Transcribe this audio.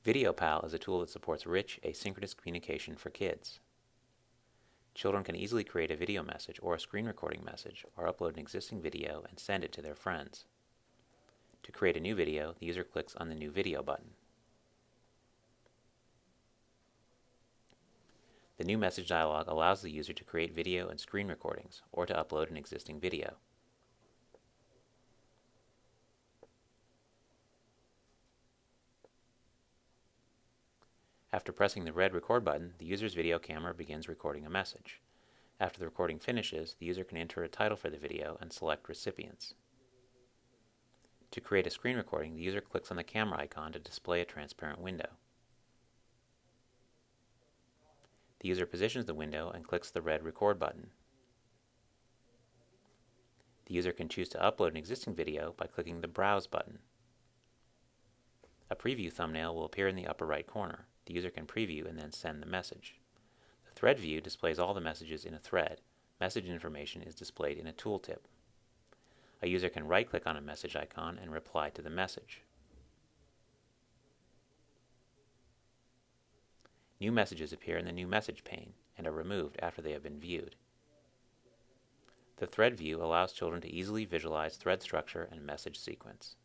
VideoPal is a tool that supports rich, asynchronous communication for kids. Children can easily create a video message or a screen recording message, or upload an existing video and send it to their friends. To create a new video, the user clicks on the New Video button. The New Message dialog allows the user to create video and screen recordings, or to upload an existing video. After pressing the red record button, the user's video camera begins recording a message. After the recording finishes, the user can enter a title for the video and select recipients. To create a screen recording, the user clicks on the camera icon to display a transparent window. The user positions the window and clicks the red record button. The user can choose to upload an existing video by clicking the Browse button. A preview thumbnail will appear in the upper right corner. The user can preview and then send the message. The thread view displays all the messages in a thread. Message information is displayed in a tooltip. A user can right-click on a message icon and reply to the message. New messages appear in the New Message pane and are removed after they have been viewed. The thread view allows children to easily visualize thread structure and message sequence.